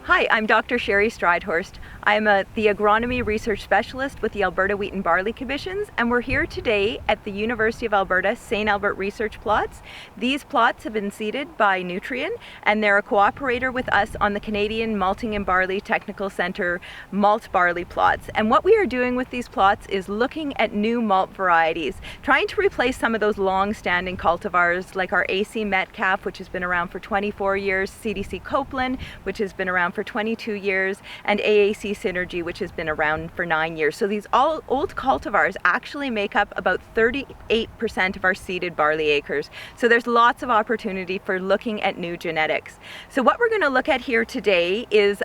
Hi, I'm Dr. Sheri Strydhorst. I'm the Agronomy Research Specialist with the Alberta Wheat and Barley Commissions, and we're here today at the University of Alberta St. Albert Research Plots. These plots have been seeded by Nutrien, and they're a cooperator with us on the Canadian Malting and Barley Technical Centre malt barley plots. And what we are doing with these plots is looking at new malt varieties, trying to replace some of those long-standing cultivars like our AC Metcalf, which has been around for 24 years, CDC Copeland, which has been around for 22 years, and AAC Synergy, which has been around for 9 years. So these all old cultivars actually make up about 38% of our seeded barley acres. So there's lots of opportunity for looking at new genetics. So what we're going to look at here today is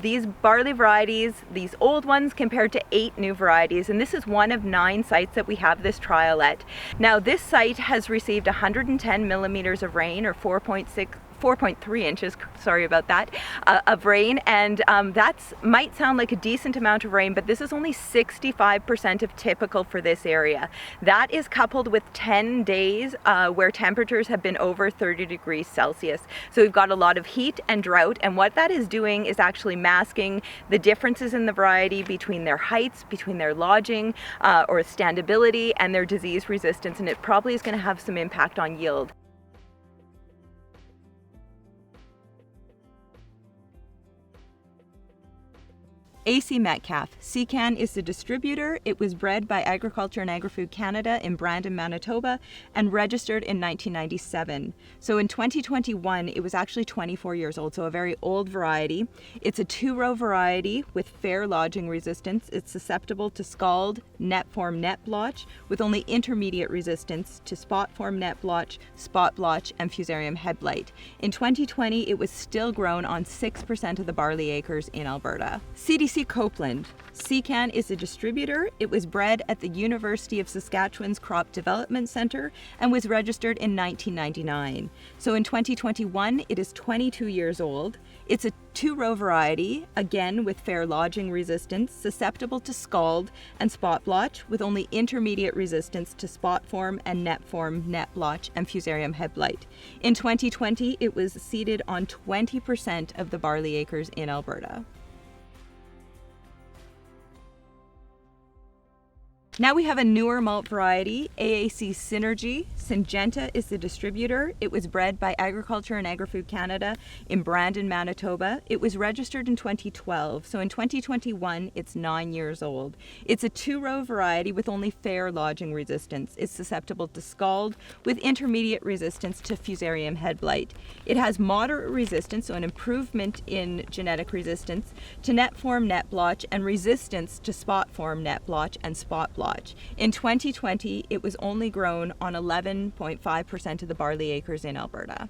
these barley varieties, these old ones compared to 8 new varieties, and this is one of 9 sites that we have this trial at. Now this site has received 110 millimeters of rain, or 4.3 inches, sorry about that, of rain, and that might sound like a decent amount of rain, but this is only 65% of typical for this area. That is coupled with 10 days where temperatures have been over 30 degrees Celsius. So we've got a lot of heat and drought, and what that is doing is actually masking the differences in the variety between their heights, between their lodging or standability, and their disease resistance, and it probably is going to have some impact on yield. AC Metcalf. CCAN is the distributor. It was bred by Agriculture and Agri-Food Canada in Brandon, Manitoba, and registered in 1997. So in 2021, it was actually 24 years old, so a very old variety. It's a 2-row variety with fair lodging resistance. It's susceptible to scald, net form, net blotch, with only intermediate resistance to spot form, net blotch, spot blotch, and fusarium head blight. In 2020, it was still grown on 6% of the barley acres in Alberta. CDC Copeland. CCAN is a distributor. It was bred at the University of Saskatchewan's Crop Development Centre and was registered in 1999. So in 2021, it is 22 years old. It's a 2-row variety, again with fair lodging resistance, susceptible to scald and spot blotch, with only intermediate resistance to spot form and net blotch, and fusarium head blight. In 2020, it was seeded on 20% of the barley acres in Alberta. Now we have a newer malt variety, AAC Synergy. Syngenta is the distributor. It was bred by Agriculture and Agri-Food Canada in Brandon, Manitoba. It was registered in 2012, so in 2021 it's 9 years old. It's a 2-row variety with only fair lodging resistance. It's susceptible to scald with intermediate resistance to fusarium head blight. It has moderate resistance, so an improvement in genetic resistance, to net form, net blotch, and resistance to spot form, net blotch, and spot blotch. In 2020, it was only grown on 11.5% of the barley acres in Alberta.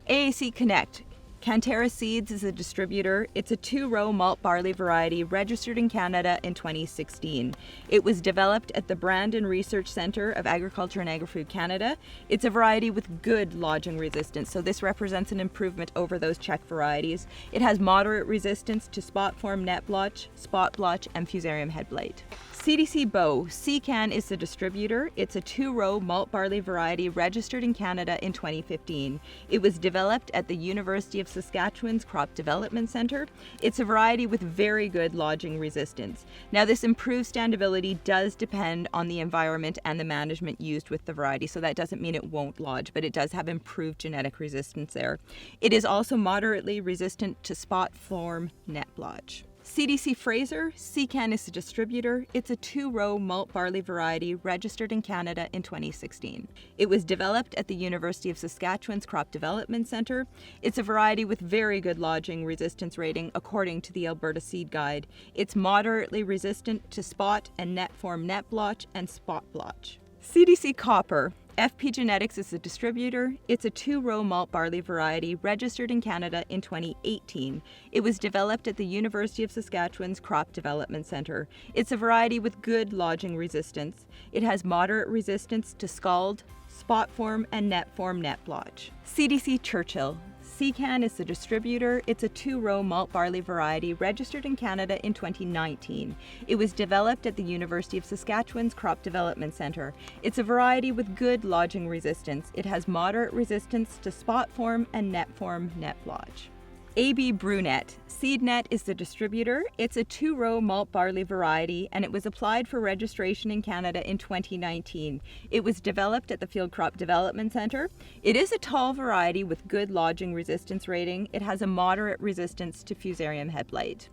AAC Connect. Cantera Seeds is a distributor. It's a 2-row malt barley variety registered in Canada in 2016. It was developed at the Brandon Research Centre of Agriculture and Agri-Food Canada. It's a variety with good lodging resistance, so this represents an improvement over those Czech varieties. It has moderate resistance to spot form, net blotch, spot blotch, and fusarium head blight. CDC Bow. CCAN is the distributor. It's a 2-row malt barley variety registered in Canada in 2015. It was developed at the University of Saskatchewan's Crop Development Centre. It's a variety with very good lodging resistance. Now this improved standability does depend on the environment and the management used with the variety, so that doesn't mean it won't lodge, but it does have improved genetic resistance there. It is also moderately resistant to spot form, net blotch. CDC Fraser. CCAN is the distributor. It's a 2-row malt barley variety registered in Canada in 2016. It was developed at the University of Saskatchewan's Crop Development Centre. It's a variety with very good lodging resistance rating according to the Alberta Seed Guide. It's moderately resistant to spot and net form, net blotch, and spot blotch. CDC Copper. FP Genetics is the distributor. It's a 2-row malt barley variety registered in Canada in 2018. It was developed at the University of Saskatchewan's Crop Development Centre. It's a variety with good lodging resistance. It has moderate resistance to scald, spot form, and net form, net blotch. CDC Churchill. Seacan is the distributor. It's a 2-row malt barley variety registered in Canada in 2019. It was developed at the University of Saskatchewan's Crop Development Centre. It's a variety with good lodging resistance. It has moderate resistance to spot form and net form net blotch. AB Brunette. SeedNet is the distributor. It's a 2-row malt barley variety, and it was applied for registration in Canada in 2019. It was developed at the Field Crop Development Centre. It is a tall variety with good lodging resistance rating. It has a moderate resistance to Fusarium head blight.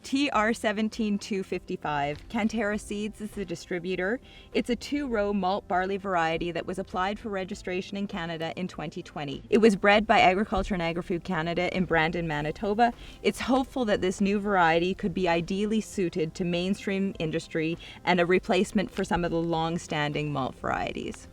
TR17255. Cantera Seeds is the distributor. It's a 2-row malt barley variety that was applied for registration in Canada in 2020. It was bred by Agriculture and Agri-Food Canada in Brandon, Manitoba. It's hopeful that this new variety could be ideally suited to mainstream industry and a replacement for some of the long-standing malt varieties.